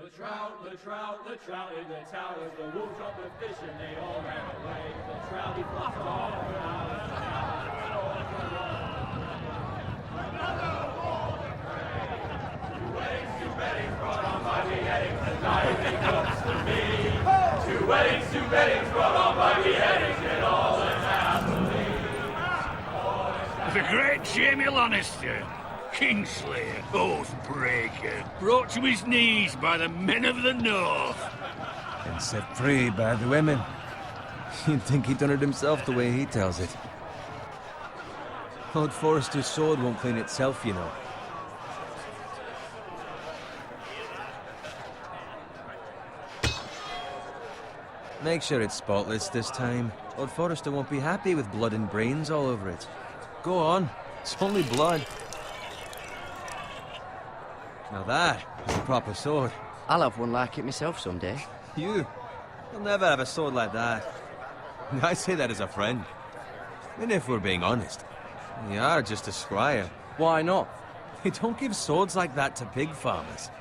The trout in the towers, the wolves dropped the fish and they all ran away. The trout, he flopped all around. Another war to pray. Two weddings brought on by beheadings, and now it comes to me. Two weddings brought on by beheadings, and all unhappily. The great Jamie Lannister, Kingslayer, Oathbreaker, brought to his knees by the men of the North. And set free by the women. You'd think he'd done it himself the way he tells it. Lord Forrester's sword won't clean itself, you know. Make sure it's spotless this time. Lord Forrester won't be happy with blood and brains all over it. Go on, it's only blood. Now that is a proper sword. I'll have one like it myself someday. You'll never have a sword like that. I say that as a friend. And if we're being honest, you are just a squire. Why not? You don't give swords like that to pig farmers.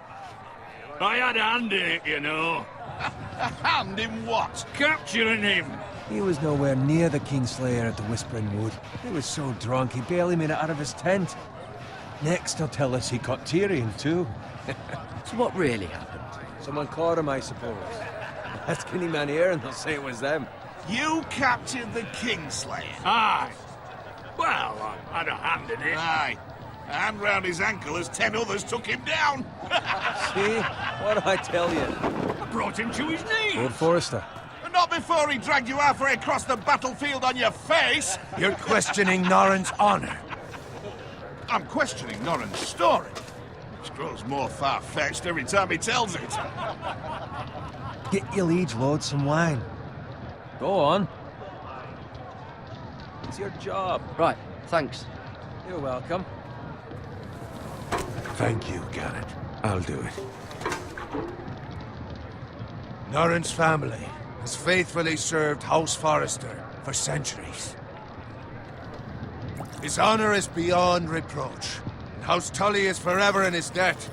I had a hand in it, you know. A hand in what? Capturing him. He was nowhere near the Kingslayer at the Whispering Wood. He was so drunk he barely made it out of his tent. Next he'll tell us he caught Tyrion too. So what really happened? Someone caught him, I suppose. Ask any man here and they'll say it was them. You captured the Kingslayer? Aye. Well, I had a hand in it. Aye. A hand round his ankle as 10 others took him down. See? What did I tell you? I brought him to his knees. Lord Forrester. Not before he dragged you halfway across the battlefield on your face. You're questioning Norrin's honor. I'm questioning Norrin's story, which grows more far-fetched every time he tells it. Get your liege lord some wine. Go on. It's your job. Right, thanks. You're welcome. Thank you, Garrett. I'll do it. Norrin's family has faithfully served House Forrester for centuries. His honor is beyond reproach, and House Tully is forever in his debt.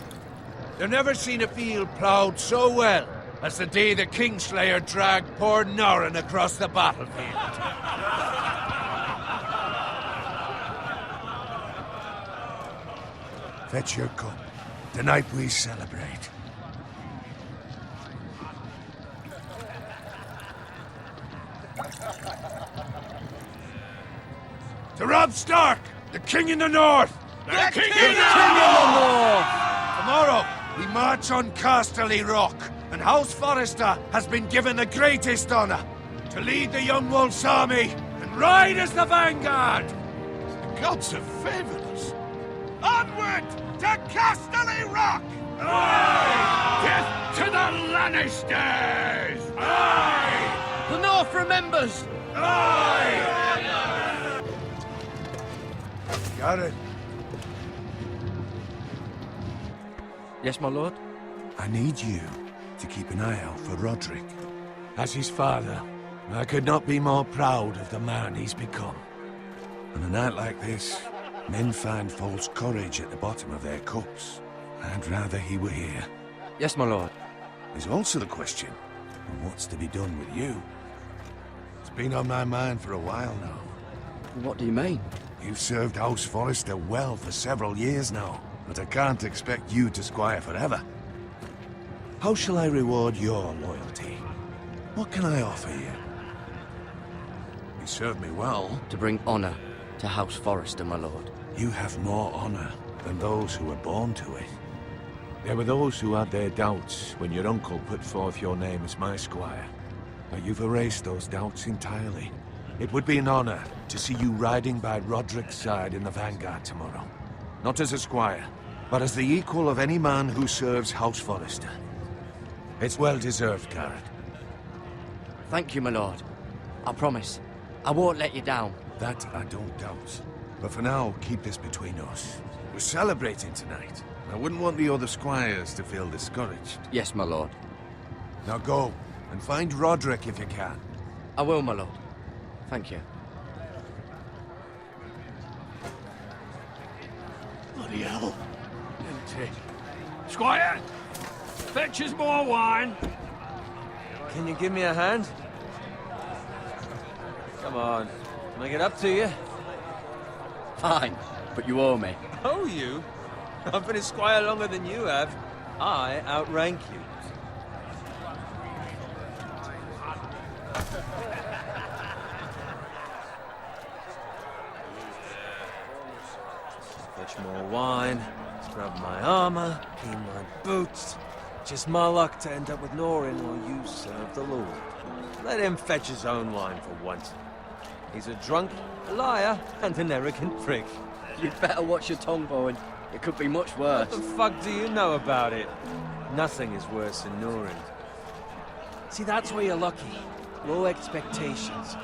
They've never seen a field ploughed so well as the day the Kingslayer dragged poor Norrin across the battlefield. Fetch your cup. Tonight we celebrate. To Robb Stark, the King in the North! The King in the North! Tomorrow, we march on Casterly Rock, and House Forrester has been given the greatest honor to lead the Young Wolf's army and ride as the vanguard! The gods have favored us. Onward to Casterly Rock! Aye! Death to the Lannisters! Aye! The North remembers! Aye! Got it. Yes, my lord? I need you to keep an eye out for Roderick. As his father, I could not be more proud of the man he's become. On a night like this, men find false courage at the bottom of their cups. I'd rather he were here. Yes, my lord. There's also the question of what's to be done with you. It's been on my mind for a while now. What do you mean? You've served House Forrester well for several years now, but I can't expect you to squire forever. How shall I reward your loyalty? What can I offer you? You served me well. To bring honor to House Forrester, my lord. You have more honor than those who were born to it. There were those who had their doubts when your uncle put forth your name as my squire. But you've erased those doubts entirely. It would be an honor to see you riding by Roderick's side in the vanguard tomorrow. Not as a squire, but as the equal of any man who serves House Forrester. It's well deserved, Garrett. Thank you, my lord. I promise. I won't let you down. That I don't doubt. But for now, keep this between us. We're celebrating tonight. I wouldn't want the other squires to feel discouraged. Yes, my lord. Now go, and find Roderick if you can. I will, my lord. Thank you. Bloody hell. Empty. Squire! Fetch us more wine. Can you give me a hand? Come on. Can I get up to you? Fine, but you owe me. Oh, you? I've been a squire longer than you have. I outrank you. Fetch more wine, scrub my armor, clean my boots. Just my luck to end up with Norin while you serve the Lord. Let him fetch his own wine for once. He's a drunk, a liar, and an arrogant prick. You'd better watch your tongue, Bowen. It could be much worse. What the fuck do you know about it? Nothing is worse than Norin. See, that's where you're lucky. Low expectations.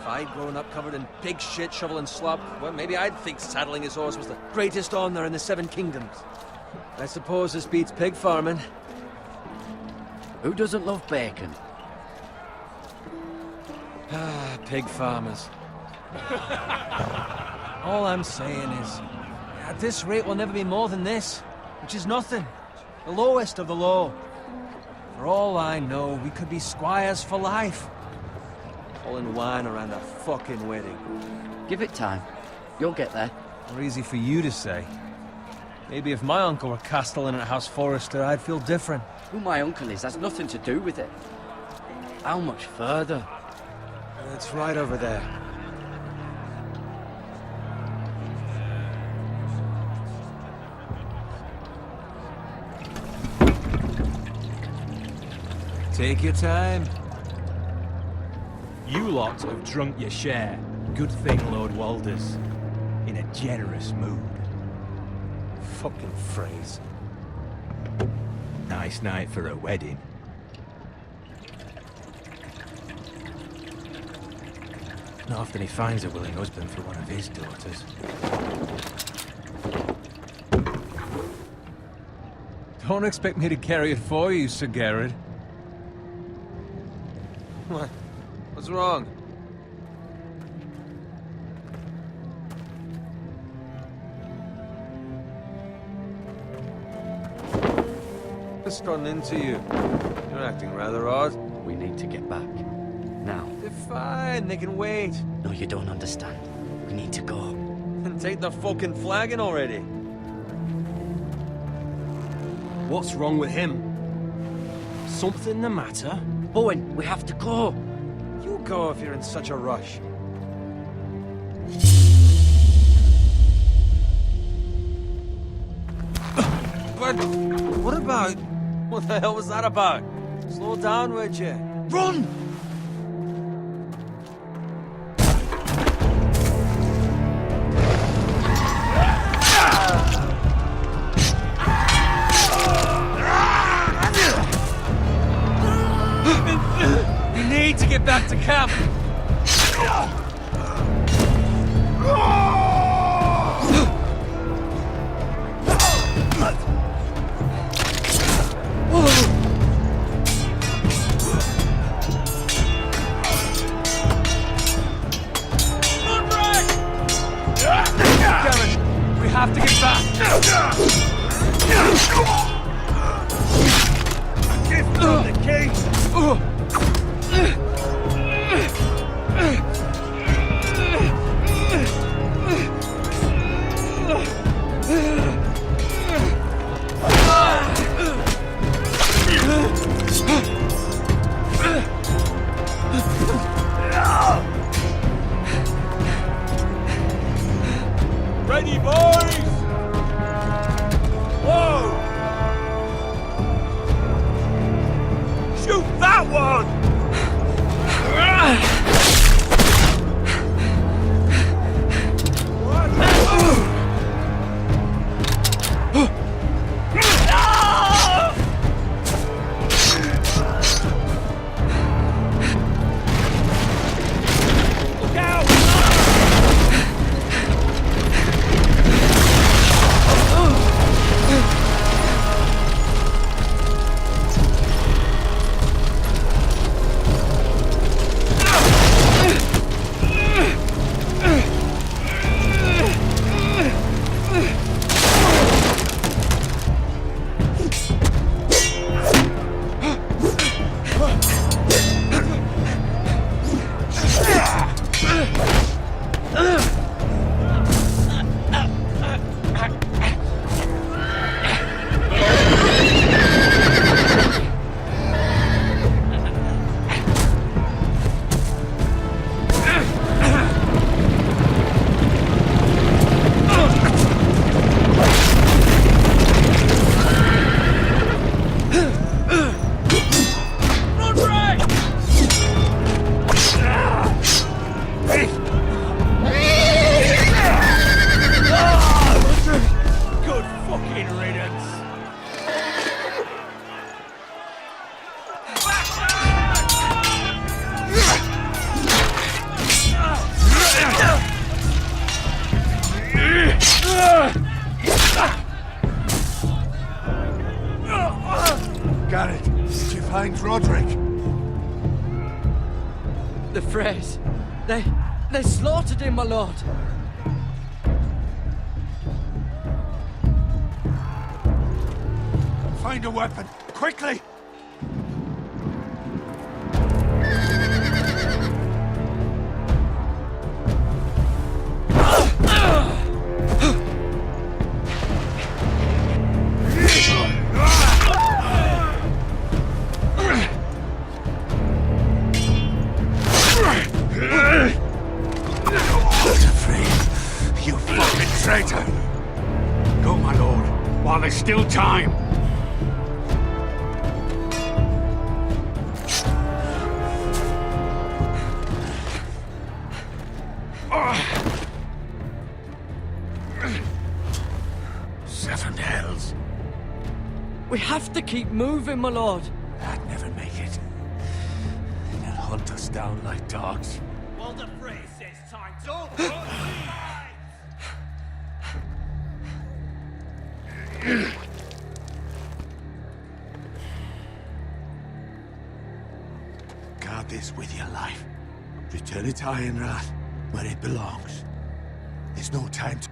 If I'd grown up covered in pig shit, shovel and slop, well, maybe I'd think saddling his horse was the greatest honor in the Seven Kingdoms. I suppose this beats pig farming. Who doesn't love bacon? Ah, pig farmers. All I'm saying is, at this rate we'll never be more than this, which is nothing. The lowest of the low. For all I know, we could be squires for life. All in wine around a fucking wedding. Give it time. You'll get there. More easy for you to say. Maybe if my uncle were castellan at House Forrester, I'd feel different. Who my uncle is has nothing to do with it. How much further? It's right over there. Take your time. You lot have drunk your share. Good thing Lord Walder's in a generous mood. Fucking phrase. Nice night for a wedding. Not often he finds a willing husband for one of his daughters. Don't expect me to carry it for you, Sir Garrett. What? What's wrong? Just run into you. You're acting rather odd. We need to get back. Now. They're fine, they can wait. No, you don't understand. We need to go. And take the fucking flagon already. What's wrong with him? Something the matter? Bowen, we have to go. You go if you're in such a rush. But what about... What the hell was that about? Slow down, would you? Run! We need to get back to camp. We have to get back. Give them the key! Ready, boys! The Freys. They slaughtered him, my lord. Find a weapon, quickly! You fucking traitor! Go, my lord, while there's still time. Seven hells. We have to keep moving, my lord. I'd never make it. They'll hunt us down like dogs. Well, the phrase says time. Don't run. Guard this with your life. Return it to Ironrath, where it belongs. There's no time to...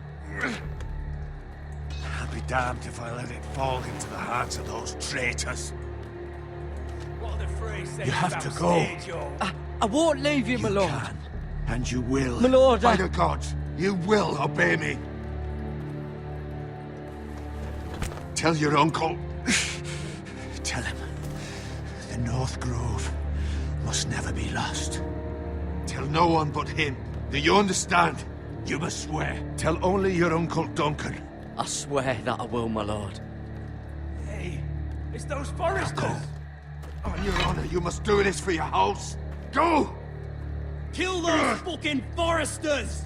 I'll be damned if I let it fall into the hands of those traitors. What the phrase says You have about to go. stage, yo. I won't leave you, my You lord. can, and you will. My lord, By I- the gods, you will obey me. Tell your uncle. Tell him. The North Grove must never be lost. Tell no one but him. Do you understand? You must swear. Tell only your Uncle Duncan. I swear that I will, my lord. Hey, it's those foresters. Go. On your honor, you must do this for your house. Go! Kill those fucking foresters.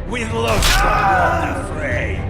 With love, the Frey.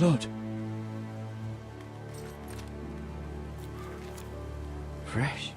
Lord. Fresh.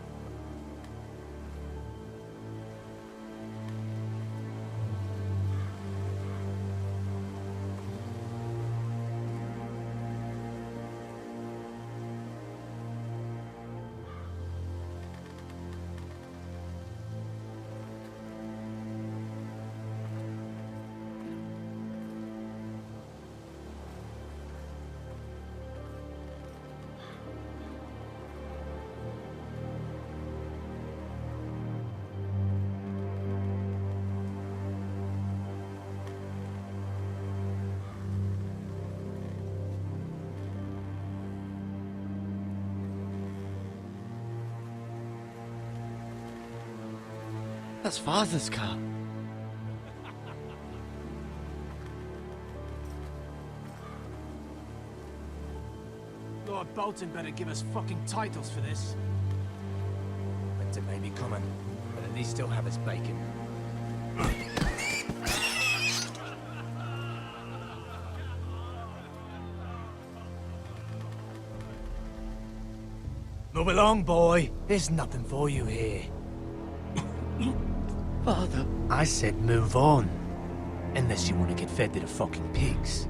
That's Father's car. Lord Bolton better give us fucking titles for this. Winter may be coming, but at least he'll have his bacon. Move along, boy. There's nothing for you here. Father. I said move on. Unless you want to get fed to the fucking pigs.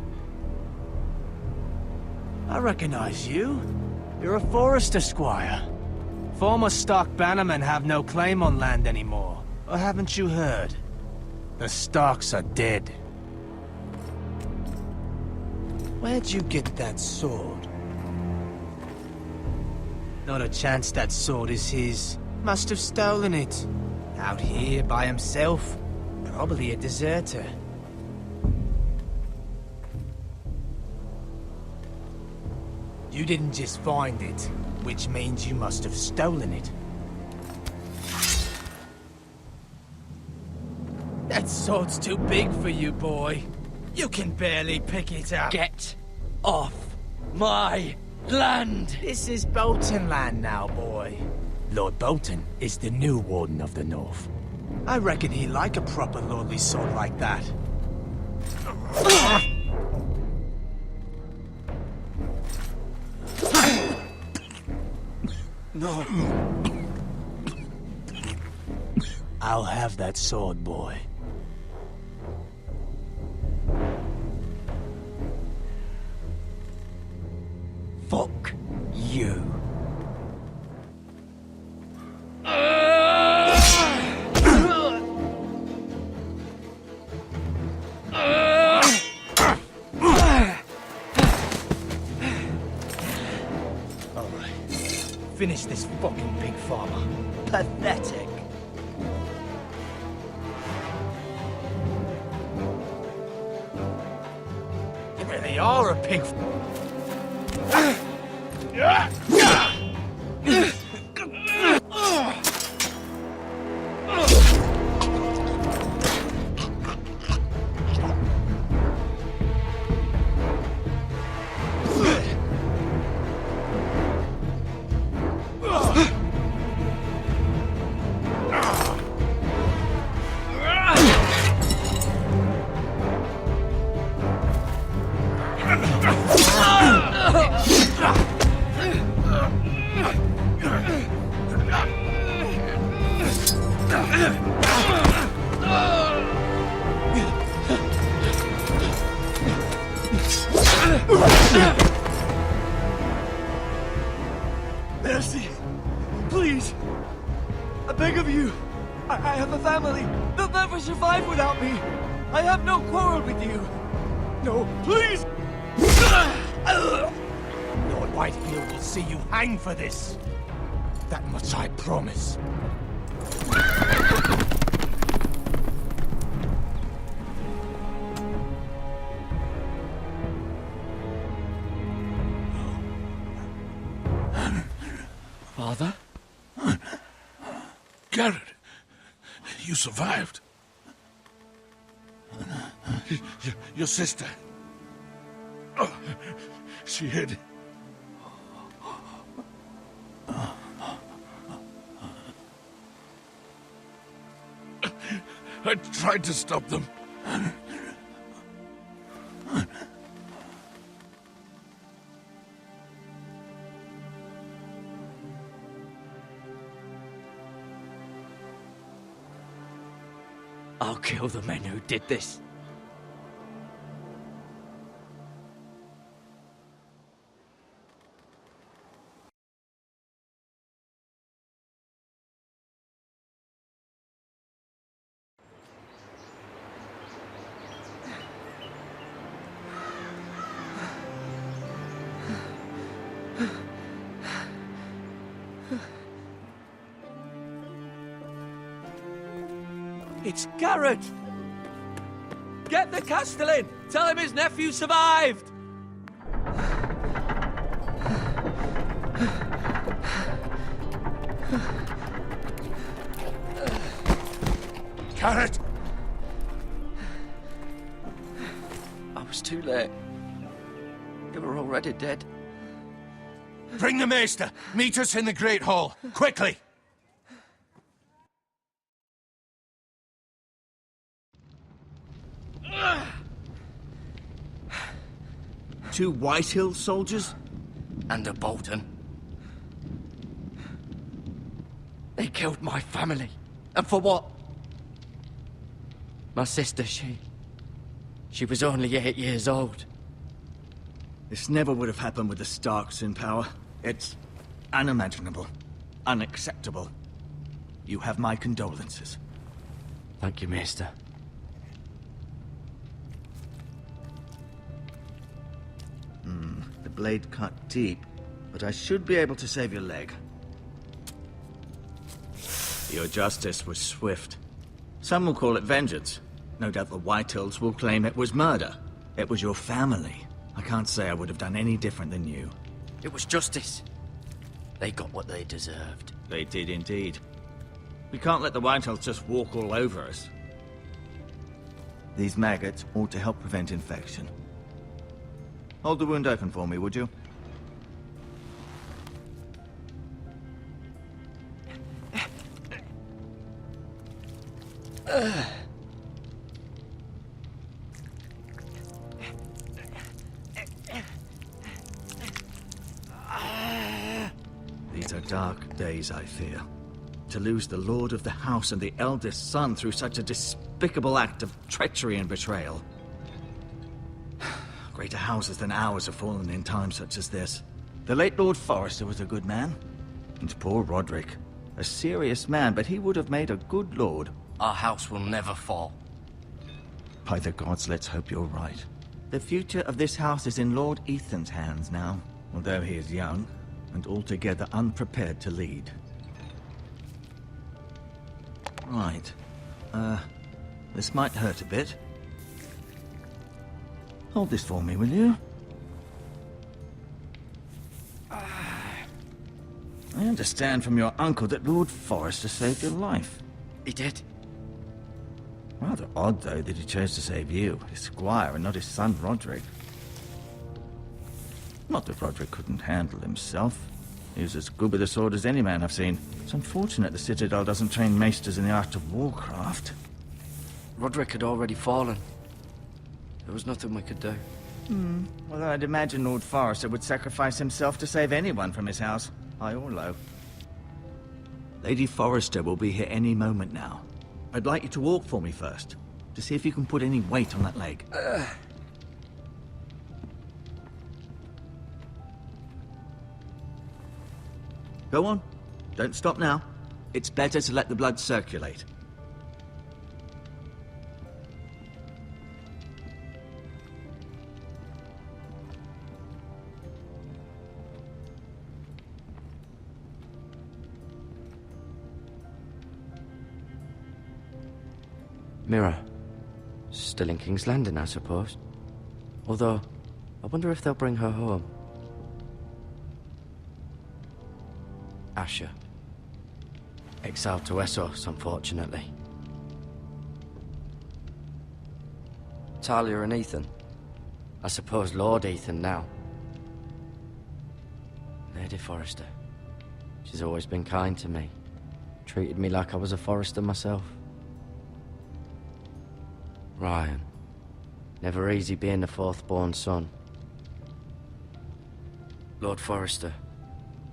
I recognize you. You're a Forester squire. Former Stark bannermen have no claim on land anymore. Or haven't you heard? The Starks are dead. Where'd you get that sword? Not a chance that sword is his. Must have stolen it. Out here by himself. Probably a deserter. You didn't just find it, which means you must have stolen it. That sword's too big for you, boy. You can barely pick it up. Get off my land! This is Bolton land now, boy. Lord Bolton is the new Warden of the North. I reckon he'd like a proper lordly sword like that. No. I'll have that sword, boy. Fuck you. Finish this fucking pig farmer. Pathetic. You really are a pig. Mercy! Please! I beg of you! I have a family! They'll never survive without me! I have no quarrel with you! No, please! Lord Whitefield will see you hang for this. That much I promise. Father? Garrett, you survived. Your sister. Oh, she hid. I tried to stop them. I'll kill the men who did this. It's Garrett! Get the Castellan! Tell him his nephew survived! Carrot! I was too late. They were already dead. Bring the maester! Meet us in the Great Hall! Quickly! Two Whitehill soldiers? And a Bolton. They killed my family. And for what? My sister, she was only 8 years old. This never would have happened with the Starks in power. It's unimaginable. Unacceptable. You have my condolences. Thank you, Maester. The blade cut deep, but I should be able to save your leg. Your justice was swift. Some will call it vengeance. No doubt the Whitehills will claim it was murder. It was your family. I can't say I would have done any different than you. It was justice. They got what they deserved. They did indeed. We can't let the Whitehills just walk all over us. These maggots ought to help prevent infection. Hold the wound open for me, would you? These are dark days, I fear. To lose the lord of the house and the eldest son through such a despicable act of treachery and betrayal. Greater houses than ours have fallen in times such as this. The late Lord Forrester was a good man. And poor Roderick. A serious man, but he would have made a good lord. Our house will never fall. By the gods, let's hope you're right. The future of this house is in Lord Ethan's hands now, although he is young and altogether unprepared to lead. Right. This might hurt a bit. Hold this for me, will you? I understand from your uncle that Lord Forrester saved your life. He did. Rather odd, though, that he chose to save you, his squire, and not his son Roderick. Not that Roderick couldn't handle himself. He was as good with a sword as any man I've seen. It's unfortunate the Citadel doesn't train maesters in the art of warcraft. Roderick had already fallen. There was nothing we could do. Well, I'd imagine Lord Forrester would sacrifice himself to save anyone from his house, high or low. Lady Forrester will be here any moment now. I'd like you to walk for me first, to see if you can put any weight on that leg. Go on. Don't stop now. It's better to let the blood circulate. Mirror. Still in King's Landing, I suppose. Although, I wonder if they'll bring her home. Asher. Exiled to Essos, unfortunately. Talia and Ethan. I suppose Lord Ethan now. Lady Forrester. She's always been kind to me. Treated me like I was a Forrester myself. Ryan. Never easy being the fourth-born son. Lord Forrester.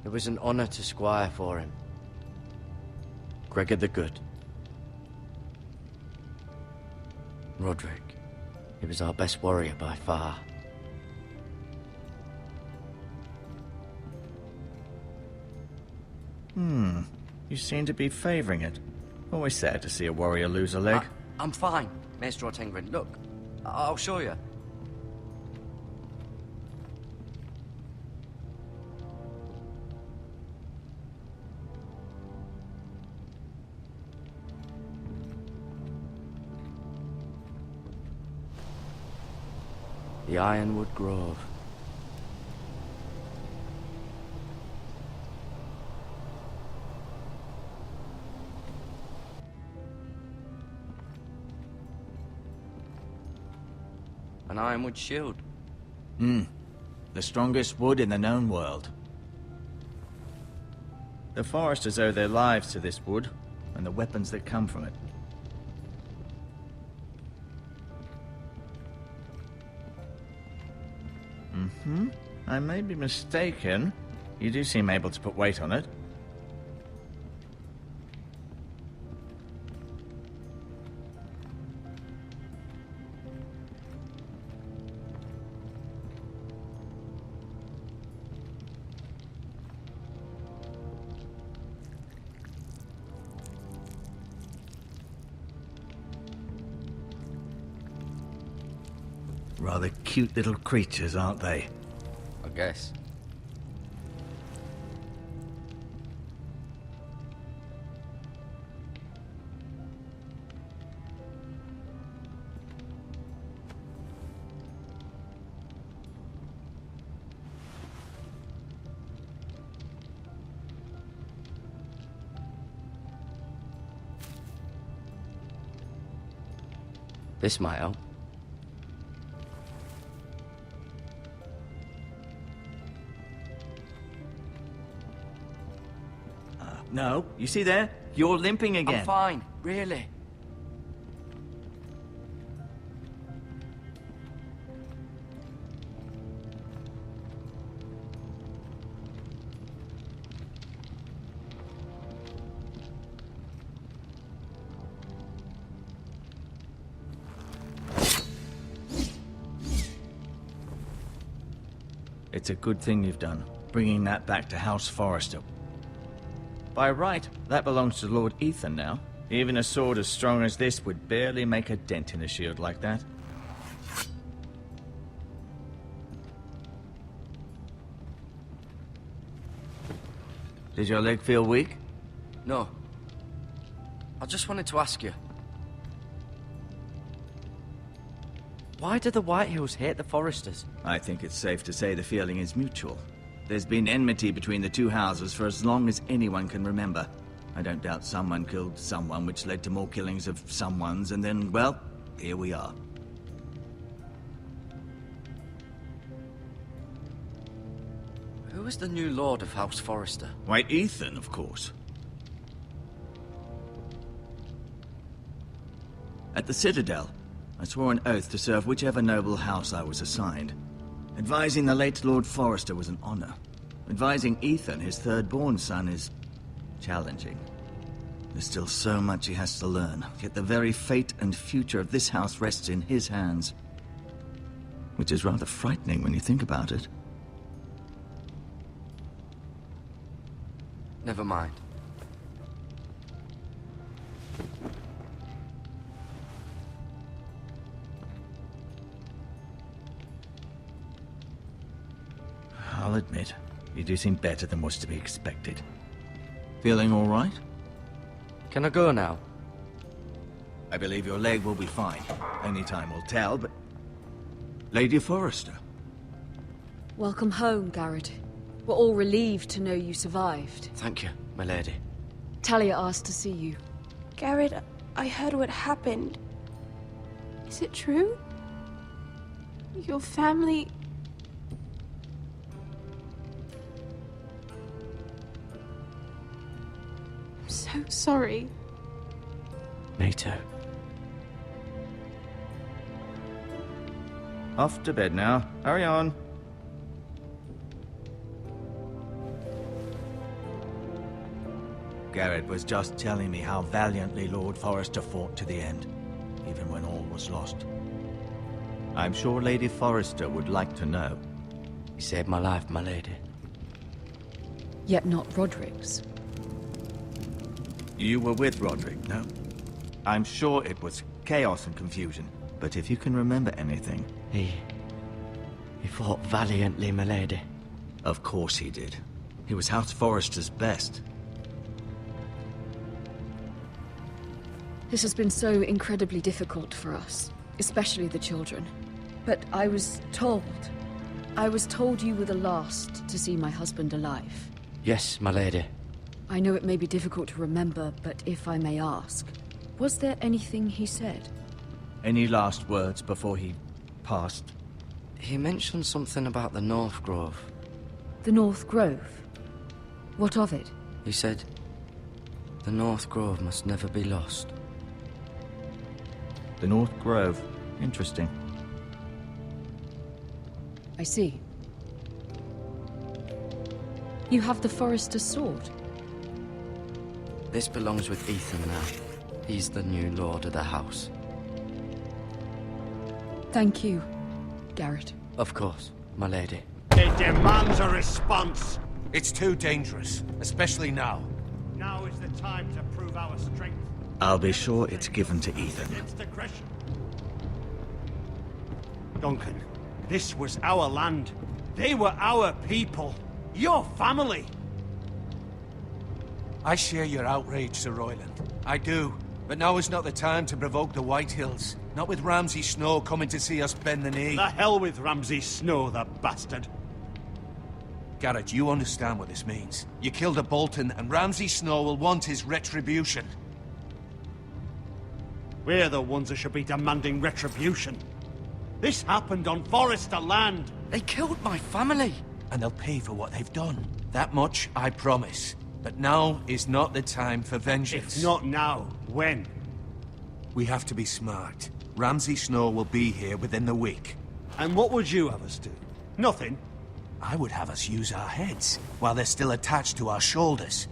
It was an honor to squire for him. Gregor the Good. Roderick. He was our best warrior by far. You seem to be favoring it. Always sad to see a warrior lose a leg. I'm fine, Maester Ortengrin. Look, I'll show you. The Ironwood Grove. An ironwood shield. The strongest wood in the known world. The foresters owe their lives to this wood, and the weapons that come from it. I may be mistaken. You do seem able to put weight on it. Rather cute little creatures, aren't they? I guess. This might help. No, you see there? You're limping again. I'm fine, really. It's a good thing you've done, bringing that back to House Forrester. By right, that belongs to Lord Ethan now. Even a sword as strong as this would barely make a dent in a shield like that. Did your leg feel weak? No. I just wanted to ask you. Why do the Whitehills hate the Foresters? I think it's safe to say the feeling is mutual. There's been enmity between the two houses for as long as anyone can remember. I don't doubt someone killed someone, which led to more killings of someones, and then, well, here we are. Who is the new Lord of House Forrester? Why, Ethan, of course. At the Citadel, I swore an oath to serve whichever noble house I was assigned. Advising the late Lord Forrester was an honor. Advising Ethan, his third-born son, is challenging. There's still so much he has to learn, yet the very fate and future of this house rests in his hands. Which is rather frightening when you think about it. Never mind. I'll admit, you do seem better than was to be expected. Feeling all right? Can I go now? I believe your leg will be fine. Only time will tell, but... Lady Forrester. Welcome home, Garrett. We're all relieved to know you survived. Thank you, my lady. Talia asked to see you. Garrett, I heard what happened. Is it true? Your family... I'm so sorry. Me too. Off to bed now. Hurry on. Garrett was just telling me how valiantly Lord Forrester fought to the end, even when all was lost. I'm sure Lady Forrester would like to know. You saved my life, my lady. Yet not Roderick's. You were with Roderick, no? I'm sure it was chaos and confusion, but if you can remember anything... He fought valiantly, my lady. Of course he did. He was House Forrester's best. This has been so incredibly difficult for us, especially the children. But I was told you were the last to see my husband alive. Yes, my lady. I know it may be difficult to remember, but if I may ask, was there anything he said? Any last words before he past. He mentioned something about the North Grove. The North Grove? What of it? He said, the North Grove must never be lost. The North Grove. Interesting. I see. You have the Forester's sword. This belongs with Ethan now. He's the new lord of the house. Thank you, Garrett. Of course, my lady. It demands a response. It's too dangerous, especially now. Now is the time to prove our strength. I'll be sure it's given to Ethan. Against aggression. Duncan, this was our land. They were our people. Your family. I share your outrage, Sir Royland. I do. But now is not the time to provoke the White Hills. Not with Ramsay Snow coming to see us bend the knee. The hell with Ramsay Snow, the bastard. Garrett, you understand what this means. You killed a Bolton, and Ramsay Snow will want his retribution. We're the ones that should be demanding retribution. This happened on Forester land. They killed my family. And they'll pay for what they've done. That much, I promise. But now is not the time for vengeance. If not now, when? We have to be smart. Ramsay Snow will be here within the week. And what would you have us do? Nothing? I would have us use our heads, while they're still attached to our shoulders.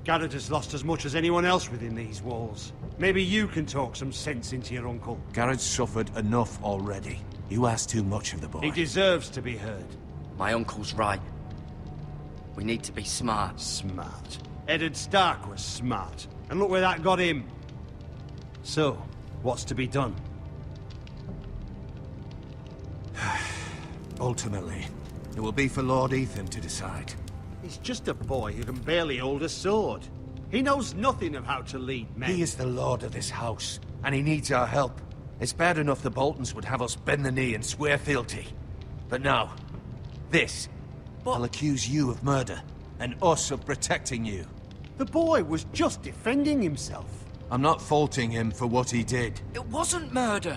Garrett has lost as much as anyone else within these walls. Maybe you can talk some sense into your uncle. Garrett's suffered enough already. You ask too much of the boy. He deserves to be heard. My uncle's right. We need to be smart. Smart. Eddard Stark was smart. And look where that got him. So, what's to be done? Ultimately, it will be for Lord Ethan to decide. He's just a boy who can barely hold a sword. He knows nothing of how to lead men. He is the lord of this house, and he needs our help. It's bad enough the Boltons would have us bend the knee and swear fealty. But now, this. I'll accuse you of murder, and us of protecting you. The boy was just defending himself. I'm not faulting him for what he did. It wasn't murder.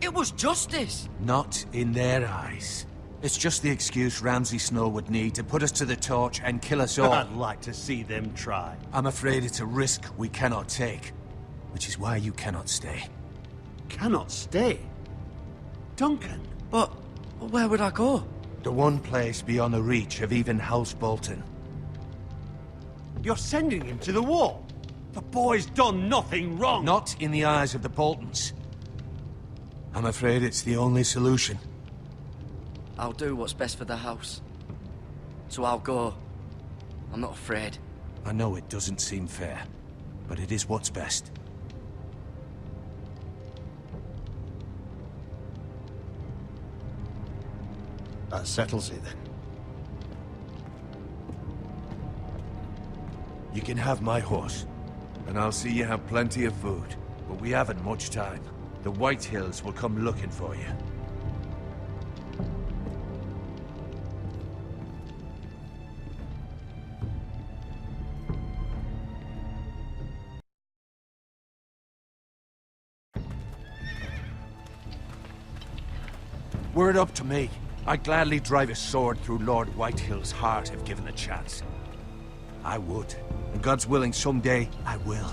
It was justice. Not in their eyes. It's just the excuse Ramsay Snow would need to put us to the torch and kill us all. I'd like to see them try. I'm afraid it's a risk we cannot take, which is why you cannot stay. Cannot stay? Duncan? But where would I go? The one place beyond the reach of even House Bolton. You're sending him to the wall? The boy's done nothing wrong! Not in the eyes of the Boltons. I'm afraid it's the only solution. I'll do what's best for the house. So I'll go. I'm not afraid. I know it doesn't seem fair, but it is what's best. That settles it, then. You can have my horse, and I'll see you have plenty of food. But we haven't much time. The White Hills will come looking for you. Were it up to me, I'd gladly drive a sword through Lord Whitehill's heart if given the chance. I would. And God's willing, someday I will.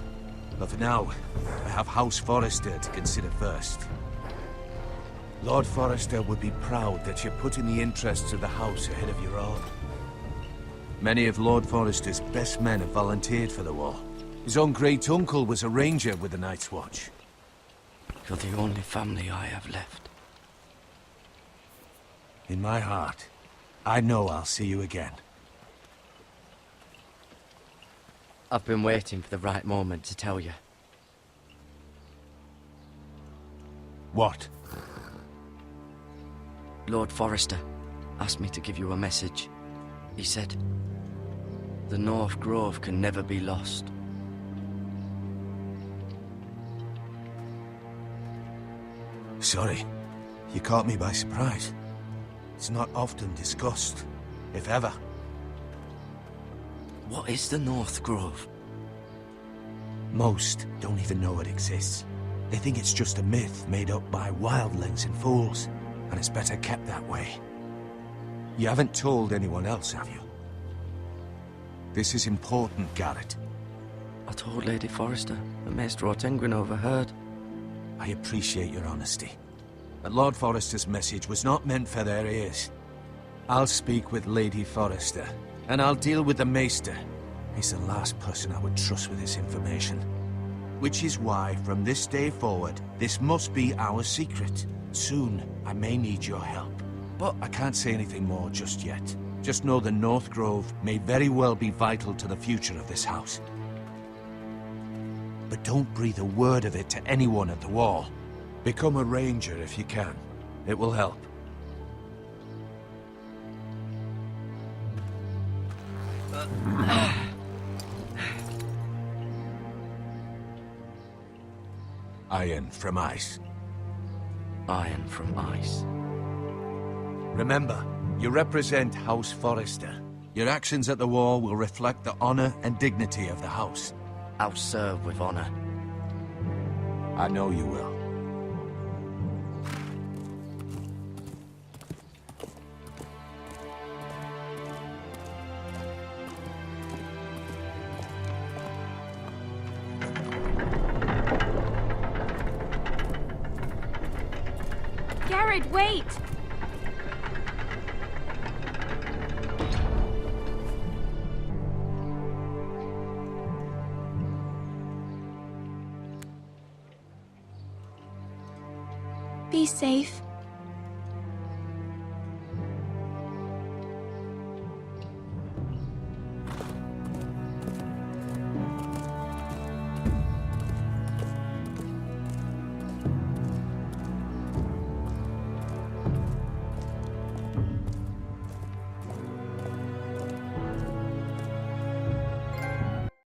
But for now, I have House Forester to consider first. Lord Forester would be proud that you're putting the interests of the house ahead of your own. Many of Lord Forester's best men have volunteered for the war. His own great-uncle was a ranger with the Night's Watch. You're the only family I have left. In my heart, I know I'll see you again. I've been waiting for the right moment to tell you. What? Lord Forester asked me to give you a message. He said, the North Grove can never be lost. Sorry, you caught me by surprise. It's not often discussed, if ever. What is the North Grove? Most don't even know it exists. They think it's just a myth made up by wildlings and fools. and it's better kept that way. You haven't told anyone else, have you? This is important, Garrett. I told Lady Forrester, but Maester Ortenguin overheard. I appreciate your honesty. But Lord Forrester's message was not meant for their ears. I'll speak with Lady Forrester, and I'll deal with the Maester. He's the last person I would trust with this information. Which is why, from this day forward, this must be our secret. Soon, I may need your help. But I can't say anything more just yet. Just know the North Grove may very well be vital to the future of this house. But don't breathe a word of it to anyone at the Wall. Become a ranger if you can. It will help. Iron from ice. Iron from ice. Remember, you represent House Forrester. Your actions at the Wall will reflect the honor and dignity of the house. I'll serve with honor. I know you will. Garrett, wait! Be safe.